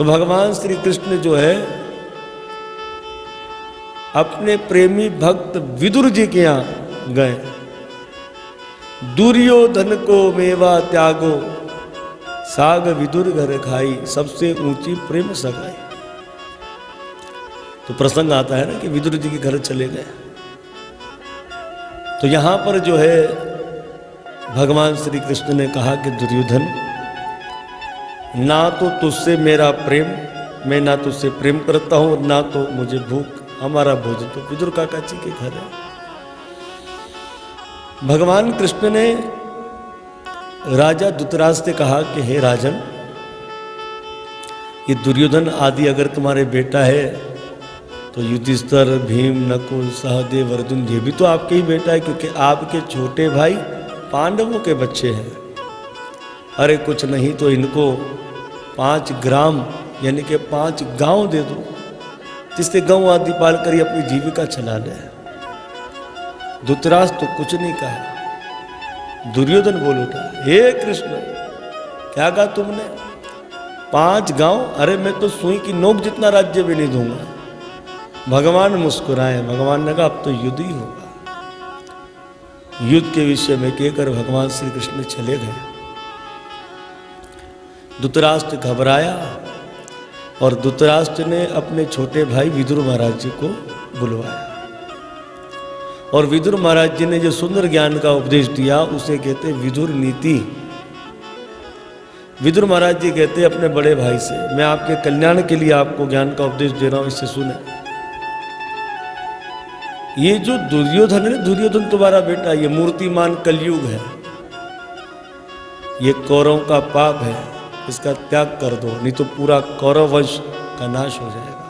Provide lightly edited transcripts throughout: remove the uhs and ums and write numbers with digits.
तो भगवान श्री कृष्ण जो है अपने प्रेमी भक्त विदुर जी के यहाँ गए। दुर्योधन को मेवा त्यागो, साग विदुर घर खाई, सबसे ऊंची प्रेम सगाई। तो प्रसंग आता है ना कि विदुर जी के घर चले गए। तो यहां पर जो है भगवान श्री कृष्ण ने कहा कि दुर्योधन, ना तो तुझसे मेरा प्रेम, मैं ना तुझसे प्रेम करता हूं, ना तो मुझे भूख, हमारा भोजन तो विदुर काका जी के घर है। भगवान कृष्ण ने राजा धृतराष्ट्र से कहा कि हे राजन, ये दुर्योधन आदि अगर तुम्हारे बेटा है तो युधिष्ठिर, भीम, नकुल, सहदेव, अर्जुन ये भी तो आपके ही बेटा है, क्योंकि आपके छोटे भाई पांडवों के बच्चे हैं। अरे कुछ नहीं तो इनको 5 ग्राम यानी कि 5 गांव दे दो, जिससे गौ आदि पाल कर ही अपनी जीविका चला ले। धृतराष्ट्र तो कुछ नहीं कहा। दुर्योधन बोल उठा, हे कृष्ण, क्या कहा तुमने? 5 गांव? अरे मैं तो सुई की नोक जितना राज्य भी नहीं दूंगा। भगवान मुस्कुराए। भगवान ने कहा अब तो युद्ध ही होगा। युद्ध के विषय में कहकर भगवान श्री कृष्ण चले गए। धृतराष्ट्र घबराया और धृतराष्ट्र ने अपने छोटे भाई विदुर महाराज जी को बुलवाया। और विदुर महाराज जी ने जो सुंदर ज्ञान का उपदेश दिया उसे कहते विदुर नीति। विदुर महाराज जी कहते अपने बड़े भाई से, मैं आपके कल्याण के लिए आपको ज्ञान का उपदेश दे रहा हूं, इससे सुने। ये जो दुर्योधन है, दुर्योधन तुम्हारा बेटा, ये मूर्तिमान कलयुग है, ये कौरवों का पाप है, इसका त्याग कर दो, नहीं तो पूरा कौरव वंश का नाश हो जाएगा।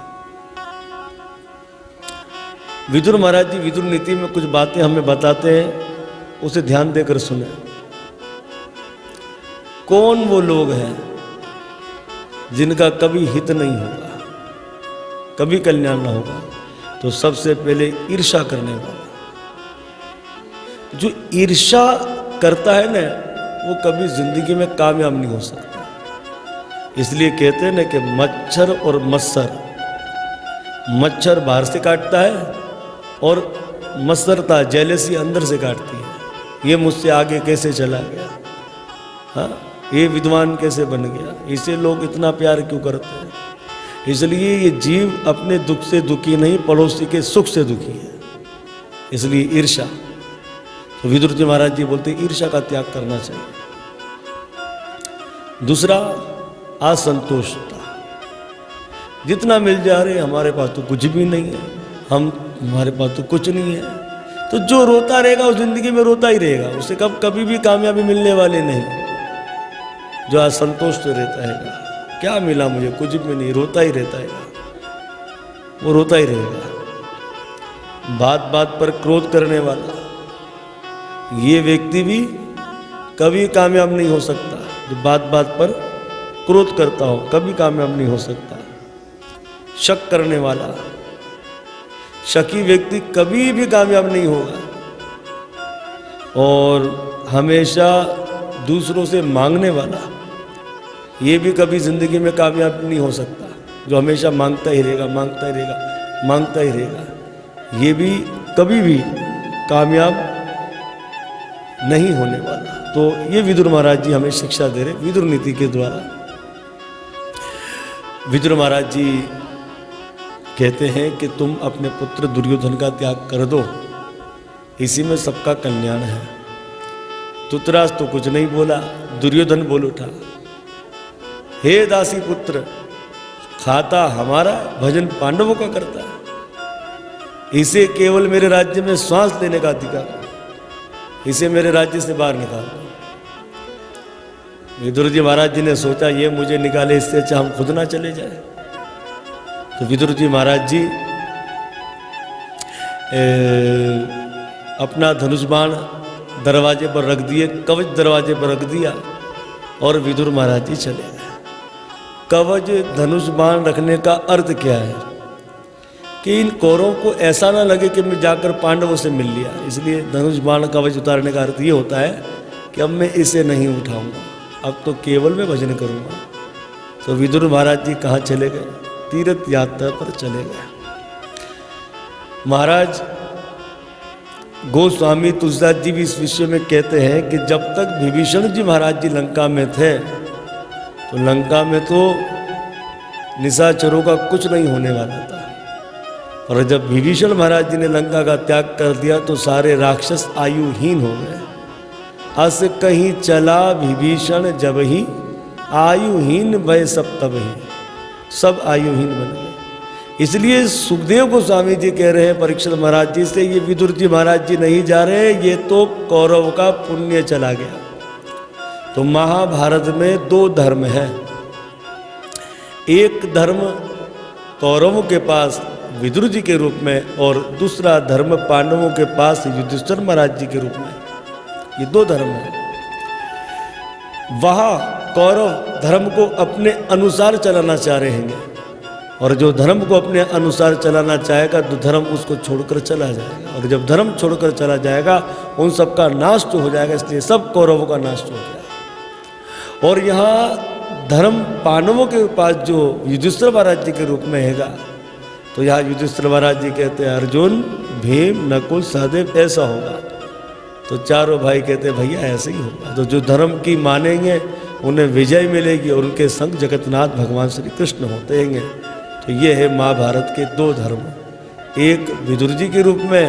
विदुर महाराज जी विदुर नीति में कुछ बातें हमें बताते हैं, उसे ध्यान देकर सुने। कौन वो लोग हैं जिनका कभी हित नहीं होगा, कभी कल्याण ना होगा? तो सबसे पहले ईर्ष्या करने वाला। जो ईर्ष्या करता है ना, वो कभी जिंदगी में कामयाब नहीं हो सकता। इसलिए कहते हैं ना कि मच्छर और मत्सर, मच्छर बाहर से काटता है और मत्सरता जेलसी अंदर से काटती है। ये मुझसे आगे कैसे चला गया, हाँ, ये विद्वान कैसे बन गया, इसे लोग इतना प्यार क्यों करते हैं? इसलिए ये जीव अपने दुख से दुखी नहीं, पड़ोसी के सुख से दुखी है। इसलिए ईर्ष्या। तो विदुर जी महाराज जी बोलते ईर्ष्या का त्याग करना चाहिए। दूसरा, असंतोषता। जितना मिल जा रहे हमारे पास तो कुछ भी नहीं है, हमारे पास तो कुछ नहीं है। तो जो रोता रहेगा उस जिंदगी में रोता ही रहेगा, उसे कभी भी कामयाबी मिलने वाली नहीं। जो असंतुष्ट रहता है, क्या मिला मुझे, कुछ भी नहीं, रोता ही रहता है, वो रोता ही रहेगा। बात बात पर क्रोध करने वाला, ये व्यक्ति भी कभी कामयाब नहीं हो सकता। जो बात बात पर क्रोध करता हो कभी कामयाब नहीं हो सकता। शक करने वाला, शकी व्यक्ति कभी भी कामयाब नहीं होगा। और हमेशा दूसरों से मांगने वाला, ये भी कभी जिंदगी में कामयाब नहीं हो सकता। जो हमेशा मांगता ही रहेगा, मांगता ही रहेगा, मांगता ही रहेगा, ये भी कभी भी कामयाब नहीं होने वाला। तो ये विदुर महाराज जी हमें शिक्षा दे रहे विदुर नीति के द्वारा। विदुर महाराज जी कहते हैं कि तुम अपने पुत्र दुर्योधन का त्याग कर दो, इसी में सबका कल्याण है। धृतराष्ट्र तो कुछ नहीं बोला। दुर्योधन बोल उठा, हे दासी पुत्र, खाता हमारा, भजन पांडवों का करता है। इसे केवल मेरे राज्य में श्वास लेने का अधिकार है, इसे मेरे राज्य से बाहर निकाल दो। विदुर जी महाराज जी ने सोचा ये मुझे निकाले, इससे अच्छा हम खुद ना चले जाए। तो विदुर जी महाराज जी अपना धनुष बाण दरवाजे पर रख दिए, कवच दरवाजे पर रख दिया और विदुर महाराज जी चले गए। कवच धनुष बाण रखने का अर्थ क्या है कि इन कौरवों को ऐसा ना लगे कि मैं जाकर पांडवों से मिल लिया। इसलिए धनुष बाण कवच उतारने का अर्थ ये होता है कि अब मैं इसे नहीं उठाऊंगा, अब तो केवल मैं भजन करूंगा। तो तो विदुर महाराज जी कहाँ चले गए? तीर्थ यात्रा पर चले गए। महाराज गोस्वामी तुलसीदास जी भी इस विषय में कहते हैं कि जब तक विभीषण जी महाराज जी लंका में थे तो लंका में तो निशाचरों का कुछ नहीं होने वाला था, और जब विभीषण महाराज जी ने लंका का त्याग कर दिया तो सारे राक्षस आयुहीन हो गए। अस कहीं चला विभीषण जब ही, आयुहीन भय सब तब ही, सब आयुहीन बन गए। इसलिए सुखदेव गोस्वामी जी कह रहे हैं परीक्षित महाराज जी से, ये विदुर जी महाराज जी नहीं जा रहे, ये तो कौरव का पुण्य चला गया। तो महाभारत में दो धर्म है, एक धर्म कौरवों के पास विदुर जी के रूप में और दूसरा धर्म पांडवों के पास युधिष्ठिर महाराज जी के रूप में। ये दो धर्म है। वहाँ कौरव धर्म को अपने अनुसार चलाना चाह रहे हैं, और जो धर्म को अपने अनुसार चलाना चाहेगा तो धर्म उसको छोड़कर चला जाएगा, और जब धर्म छोड़कर चला जाएगा उन सबका नाश तो हो जाएगा। इसलिए सब कौरवों का नाश तो हो जाएगा। और यहाँ धर्म पांडवों के पास जो युधिष्ठिर महाराज जी के रूप में हैगा, तो यहाँ युधिष्ठिर महाराज जी कहते हैं अर्जुन, भीम, नकुल, सहदेव ऐसा होगा। तो चारों भाई कहते हैं भैया ऐसे ही होगा। तो जो धर्म की मानेंगे उन्हें विजय मिलेगी, और उनके संग जगन्नाथ भगवान श्री कृष्ण होते हैं। तो ये है महाभारत के दो धर्म, एक विदुर जी के रूप में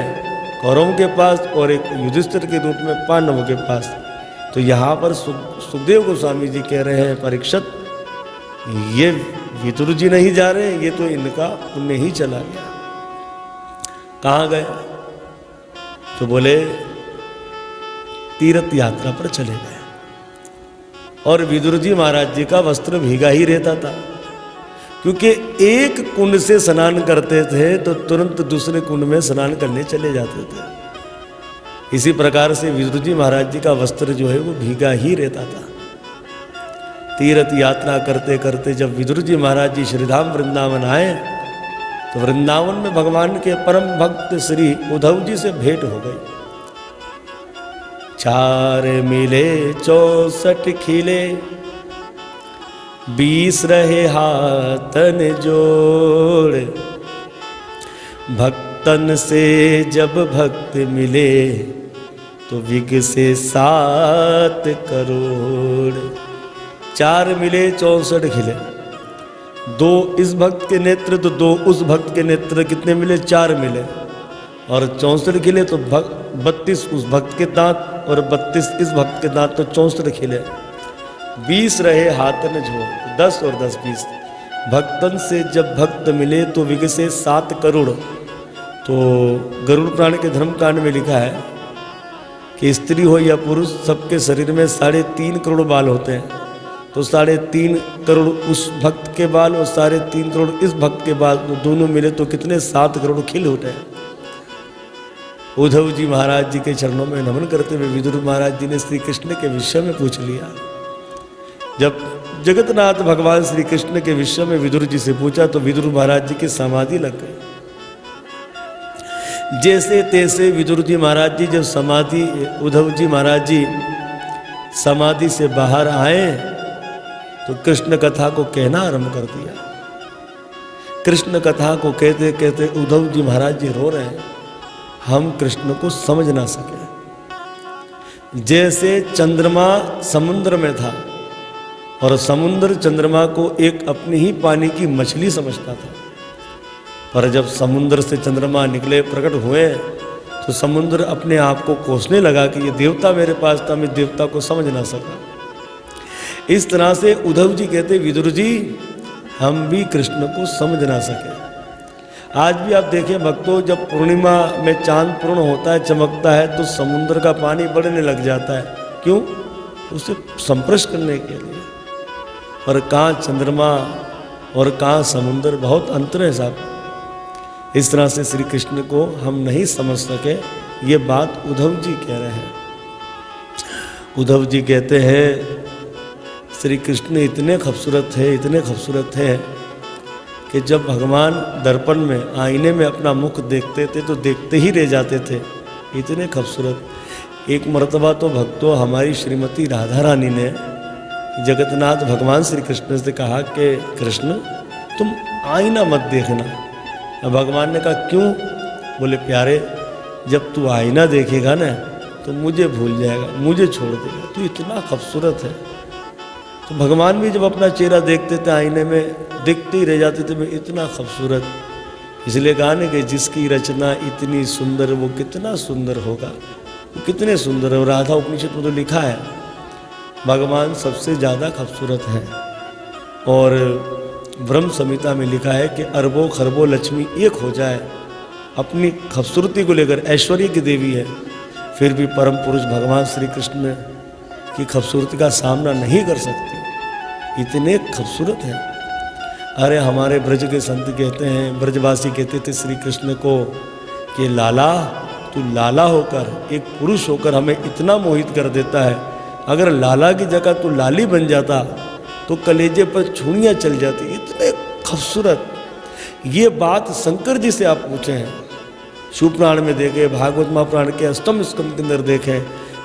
कौरवों के पास और एक युधिष्ठिर के रूप में पांडवों के पास। तो यहाँ पर सुखदेव गोस्वामी जी कह रहे हैं परीक्षित, ये विदुर जी नहीं जा रहे, ये तो इनका पुण्य ही चला गया। कहाँ गए? तो बोले तीर्थ यात्रा पर चले गए। और विदुर जी महाराज जी का वस्त्र भीगा ही रहता था, क्योंकि एक कुंड से स्नान करते थे तो तुरंत दूसरे कुंड में स्नान करने चले जाते थे। इसी प्रकार से विदुर जी महाराज जी का वस्त्र जो है वो भीगा ही रहता था। तीर्थ यात्रा करते करते जब विदुर जी महाराज जी श्रीधाम वृंदावन आए तो वृंदावन में भगवान के परम भक्त श्री उद्धव जी से भेंट हो गई। 4 मिले 64 खिले, 20 रहे हाथन जोड़, भक्तन से जब भक्त मिले तो विगसे 7 करोड़। 4 मिले 64 खिले, 2 इस भक्त के नेत्र तो 2 उस भक्त के नेत्र, कितने मिले? 4 मिले। और 64 खिले तो 32 उस भक्त के दांत और 32 इस भक्त के दांत, तो 64 खिले। 20 रहे हाथन जोड़, 10 और 10 20। भक्तन से जब भक्त मिले तो विगसे 7 करोड़। तो गरुड़ पुराण के धर्मकांड में लिखा है कि स्त्री हो या पुरुष सबके शरीर में 3.5 करोड़ बाल होते हैं। तो 3.5 करोड़ उस भक्त के बाल और 3.5 करोड़ इस भक्त के बाल, तो दोनों मिले तो कितने? 7 करोड़ खिल उठे। उद्धव जी महाराज जी के चरणों में नमन करते हुए विदुर महाराज जी ने श्री कृष्ण के विषय में पूछ लिया। जब जगन्नाथ भगवान श्री कृष्ण के विषय में विदुर जी से पूछा तो विदुर महाराज जी की समाधि लग गई। जैसे तैसे विदुर जी महाराज जी जब समाधि, उद्धव जी महाराज जी समाधि से बाहर आए तो कृष्ण कथा को कहना आरंभ कर दिया। कृष्ण कथा को कहते कहते उद्धव जी महाराज जी रो रहे हैं, हम कृष्ण को समझ ना सके। जैसे चंद्रमा समुद्र में था और समुद्र चंद्रमा को एक अपनी ही पानी की मछली समझता था, पर जब समुद्र से चंद्रमा निकले, प्रकट हुए, तो समुद्र अपने आप को कोसने लगा कि ये देवता मेरे पास था, मैं देवता को समझ ना सका। इस तरह से उद्धव जी कहते विदुर जी हम भी कृष्ण को समझ ना सके। आज भी आप देखें भक्तों, जब पूर्णिमा में चांद पूर्ण होता है, चमकता है, तो समुद्र का पानी बढ़ने लग जाता है। क्यों? उसे संप्रश करने के लिए। पर कहाँ चंद्रमा और कहाँ समुद्र, बहुत अंतर है साहब। इस तरह से श्री कृष्ण को हम नहीं समझ सके, ये बात उद्धव जी कह रहे हैं। उद्धव जी कहते हैं श्री कृष्ण इतने खूबसूरत है, इतने खूबसूरत है कि जब भगवान दर्पण में, आईने में अपना मुख देखते थे तो देखते ही रह जाते थे, इतने खूबसूरत। एक मर्तबा तो भक्तों हमारी श्रीमती राधा रानी ने जगन्नाथ भगवान श्री कृष्ण से कहा कि कृष्ण तुम आईना मत देखना। भगवान ने कहा क्यों? बोले प्यारे, जब तू आईना देखेगा ना तो मुझे भूल जाएगा, मुझे छोड़ देगा, तू इतना खूबसूरत है। तो भगवान भी जब अपना चेहरा देखते थे आईने में, देखते ही रह जाते थे, मैं इतना खूबसूरत। इसलिए कहा ना कि जिसकी रचना इतनी सुंदर वो कितना सुंदर होगा, वो कितने सुंदर है। और राधा उपनिषद में तो लिखा है भगवान सबसे ज़्यादा खूबसूरत है। और ब्रह्म संहिता में लिखा है कि अरबों खरबों लक्ष्मी एक हो जाए, अपनी खूबसूरती को लेकर ऐश्वर्य की देवी है, फिर भी परम पुरुष भगवान श्री कृष्ण की खूबसूरती का सामना नहीं कर सकती, इतने खूबसूरत हैं। अरे हमारे ब्रज के संत कहते हैं, ब्रजवासी कहते थे श्री कृष्ण को कि लाला, तू लाला होकर, एक पुरुष होकर हमें इतना मोहित कर देता है। अगर लाला की जगह तू लाली बन जाता तो कलेजे पर छुड़ियाँ चल जाती, इतने खूबसूरत। ये बात शंकर जी से आप पूछे हैं, शिव पुराण में देखें, भागवत महापुराण के अष्टम स्कंद के अंदर देखें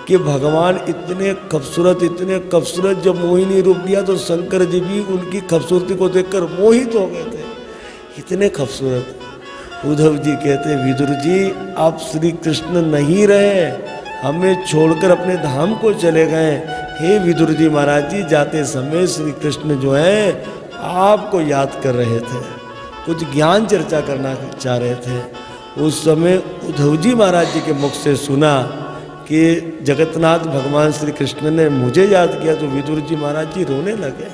कि भगवान इतने खूबसूरत, इतने खूबसूरत। जब मोहिनी रूप लिया तो शंकर जी भी उनकी खूबसूरती को देखकर मोहित हो गए थे, इतने खूबसूरत। उद्धव जी कहते, विदुर जी आप श्री कृष्ण नहीं रहे, हमें छोड़कर अपने धाम को चले गए। हे विदुर जी महाराज जी, जाते समय श्री कृष्ण जो है आपको याद कर रहे थे, कुछ ज्ञान चर्चा करना चाह रहे थे। उस समय उद्धव जी महाराज जी के मुख से सुना कि जगन्नाथ भगवान श्री कृष्ण ने मुझे याद किया, तो विदुर जी महाराज जी रोने लगे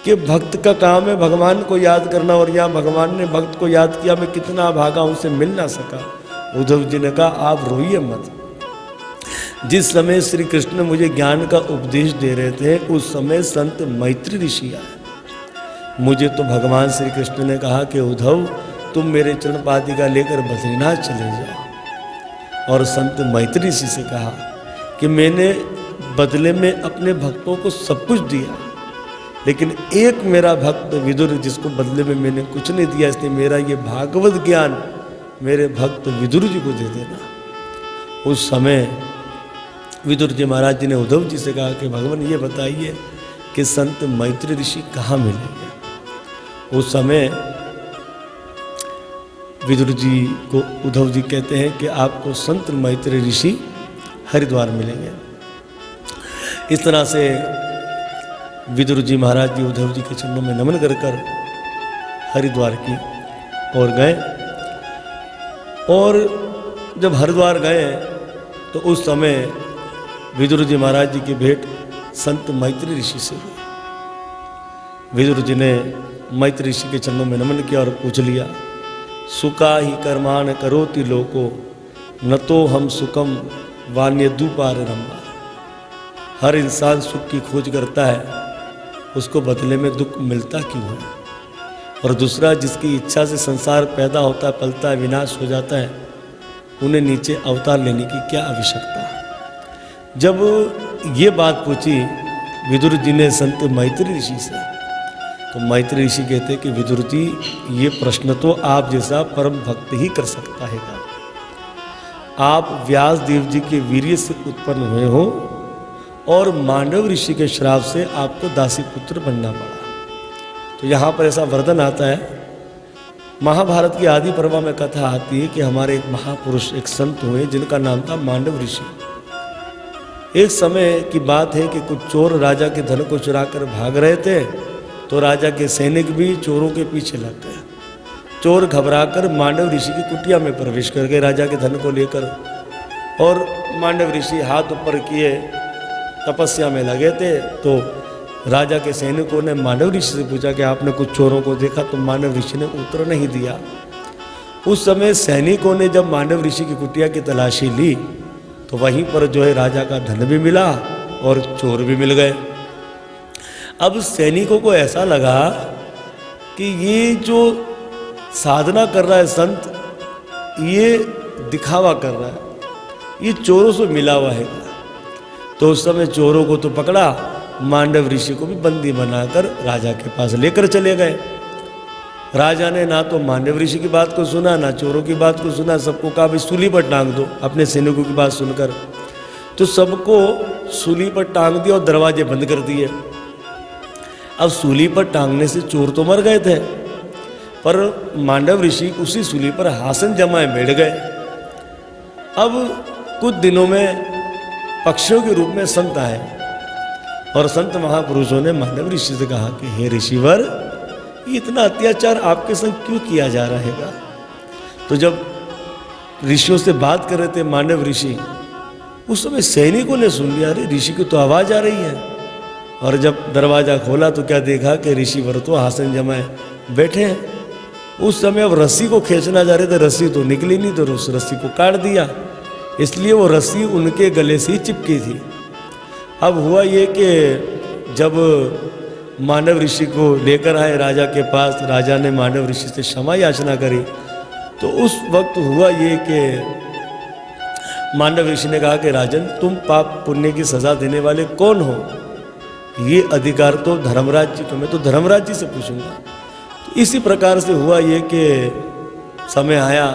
कि भक्त का काम है भगवान को याद करना, और यहाँ भगवान ने भक्त को याद किया, मैं कितना भागा, उनसे मिल ना सका। उद्धव जी ने कहा आप रोइए मत। जिस समय श्री कृष्ण मुझे ज्ञान का उपदेश दे रहे थे उस समय संत मैत्री ऋषि आए। मुझे तो भगवान श्री कृष्ण ने कहा कि उद्धव तुम मेरे चरण पादिका लेकर बद्रीनाथ चले जाओ। और संत मैत्री ऋषि से कहा कि मैंने बदले में अपने भक्तों को सब कुछ दिया, लेकिन एक मेरा भक्त विदुर जिसको बदले में मैंने कुछ नहीं दिया, इसलिए मेरा ये भागवत ज्ञान मेरे भक्त विदुर जी को दे देना। उस समय विदुर जी महाराज जी ने उद्धव जी से कहा कि भगवान ये बताइए कि संत मैत्री ऋषि कहाँ मिलेंगे। उस समय विदुर जी को उद्धव जी कहते हैं कि आपको संत मैत्री ऋषि हरिद्वार मिलेंगे। इस तरह से विदुर जी महाराज जी उद्धव जी के चरणों में नमन कर कर हरिद्वार की ओर गए। और जब हरिद्वार गए तो उस समय विदुर जी महाराज जी की भेंट संत मैत्री ऋषि से हुई। विदुर जी ने मैत्री ऋषि के चरणों में नमन किया और पूछ लिया, सुका ही कर्मान करोति लोको, न तो हम सुखम वान्य दुपार रंबा। हर इंसान सुख की खोज करता है, उसको बदले में दुख मिलता क्यों है? और दूसरा, जिसकी इच्छा से संसार पैदा होता है, पलता है, विनाश हो जाता है, उन्हें नीचे अवतार लेने की क्या आवश्यकता? जब ये बात पूछी विदुर जी ने संत मैत्री ऋषि से, तो मैत्री ऋषि कहते कि विदुर जी ये प्रश्न तो आप जैसा परम भक्त ही कर सकता है। आप व्यास देव जी के वीर्य से उत्पन्न हुए हो और मांडव ऋषि के श्राप से आपको दासी पुत्र बनना पड़ा। तो यहाँ पर ऐसा वर्णन आता है, महाभारत की आदि पर्व में कथा आती है कि हमारे एक महापुरुष, एक संत हुए जिनका नाम था मांडव ऋषि। एक समय की बात है कि कुछ चोर राजा के धन को चुराकर भाग रहे थे, तो राजा के सैनिक भी चोरों के पीछे लग गए। चोर घबराकर मांडव ऋषि की कुटिया में प्रवेश कर गए राजा के धन को लेकर, और मांडव ऋषि हाथ ऊपर किए तपस्या में लगे थे। तो राजा के सैनिकों ने मांडव ऋषि से पूछा कि आपने कुछ चोरों को देखा? तो मांडव ऋषि ने उत्तर नहीं दिया। उस समय सैनिकों ने जब मांडव ऋषि की कुटिया की तलाशी ली तो वहीं पर जो है राजा का धन भी मिला और चोर भी मिल गए। अब सैनिकों को ऐसा लगा कि ये जो साधना कर रहा है संत, ये दिखावा कर रहा है, ये चोरों से मिला हुआ है। तो उस समय चोरों को तो पकड़ा, मांडव ऋषि को भी बंदी बनाकर राजा के पास लेकर चले गए। राजा ने ना तो मांडव ऋषि की बात को सुना, ना चोरों की बात को सुना, सबको कहा भी सूली पर टांग दो। अपने सैनिकों की बात सुनकर तो सबको सूली पर टांग दिया और दरवाजे बंद कर दिए। अब सूली पर टांगने से चोर तो मर गए थे, पर मांडव ऋषि उसी सूली पर आसन जमाए बैठ गए। अब कुछ दिनों में पक्षियों के रूप में संत आए और संत महापुरुषों ने मांडव ऋषि से कहा कि हे ऋषिवर, ये इतना अत्याचार आपके संग क्यों किया जा रहेगा। तो जब ऋषियों से बात कर रहे थे मांडव ऋषि, उस समय सैनिकों ने सुन लिया, अरे ऋषि की तो आवाज़ आ रही है। और जब दरवाज़ा खोला तो क्या देखा कि ऋषिवर तो आसन जमाए बैठे हैं। उस समय अब रस्सी को खींचना जा रहे थे, रस्सी तो निकली नहीं, तो उस रस्सी को काट दिया, इसलिए वो रस्सी उनके गले से ही चिपकी थी। अब हुआ ये कि जब मांडव ऋषि को लेकर आए राजा के पास, राजा ने मांडव ऋषि से क्षमा याचना करी। तो उस वक्त हुआ ये कि मांडव ऋषि ने कहा कि राजन, तुम पाप पुण्य की सजा देने वाले कौन हो? ये अधिकार तो धर्मराज जी को, मैं तो धर्मराज जी से पूछूंगा। तो इसी प्रकार से हुआ ये कि समय आया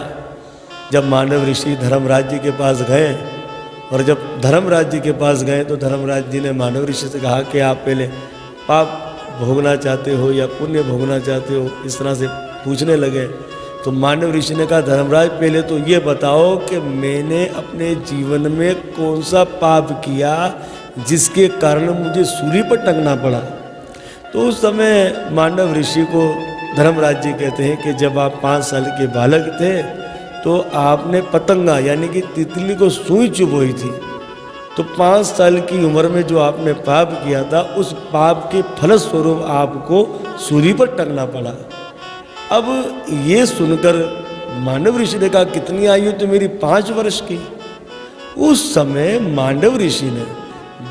जब मांडव ऋषि धर्मराज जी के पास गए, और जब धर्मराज जी के पास गए तो धर्मराज जी ने मांडव ऋषि से कहा कि आप पहले पाप भोगना चाहते हो या पुण्य भोगना चाहते हो, इस तरह से पूछने लगे। तो मांडव ऋषि ने कहा, धर्मराज पहले तो ये बताओ कि मैंने अपने जीवन में कौन सा पाप किया जिसके कारण मुझे सूली पर टंगना पड़ा। तो उस समय मांडव ऋषि को धर्मराज जी कहते हैं कि जब आप 5 साल के बालक थे तो आपने पतंगा यानी कि तितली को सुई चुभोई थी। तो 5 साल की उम्र में जो आपने पाप किया था, उस पाप के फलस्वरूप आपको सूली पर टंगना पड़ा। अब ये सुनकर मांडव ऋषि ने कहा, कितनी आयु तो मेरी 5 वर्ष की। उस समय मांडव ऋषि ने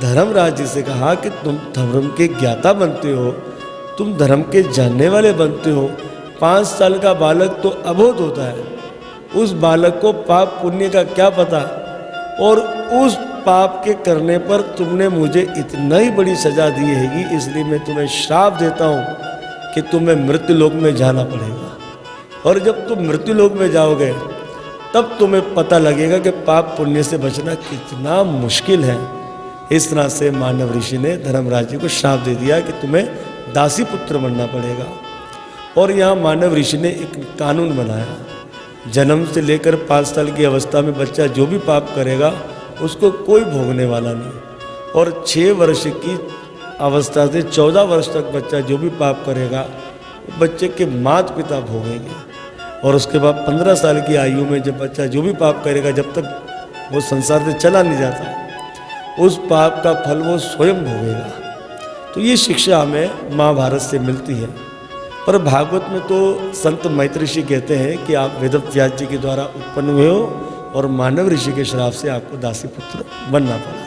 धर्मराज जी से कहा कि तुम धर्म के ज्ञाता बनते हो, तुम धर्म के जानने वाले बनते हो। 5 साल का बालक तो अबोध होता है, उस बालक को पाप पुण्य का क्या पता, और उस पाप के करने पर तुमने मुझे इतना ही बड़ी सजा दी है, इसलिए मैं तुम्हें श्राप देता हूँ कि तुम्हें मृत्यु लोक में जाना पड़ेगा। और जब तुम मृत्यु लोक में जाओगे तब तुम्हें पता लगेगा कि पाप पुण्य से बचना कितना मुश्किल है। इस तरह से मांडव ऋषि ने धर्मराज जी को श्राप दे दिया कि तुम्हें दासी पुत्र बनना पड़ेगा। और यहाँ मांडव ऋषि ने एक कानून बनाया, जन्म से लेकर 5 साल की अवस्था में बच्चा जो भी पाप करेगा उसको कोई भोगने वाला नहीं, और 6 वर्ष की अवस्था से 14 वर्ष तक बच्चा जो भी पाप करेगा बच्चे के माता पिता भोगेंगे। और उसके बाद 15 साल की आयु में जब बच्चा जो भी पाप करेगा, जब तक वो संसार से चला नहीं जाता, उस पाप का फल वो स्वयं भोगेगा। तो ये शिक्षा हमें महाभारत से मिलती है। पर भागवत में तो संत मैत्रेयी कहते हैं कि आप वेदव्यास जी के द्वारा उत्पन्न हुए हो और मांडव ऋषि के श्राप से आपको दासी पुत्र बनना पड़ा।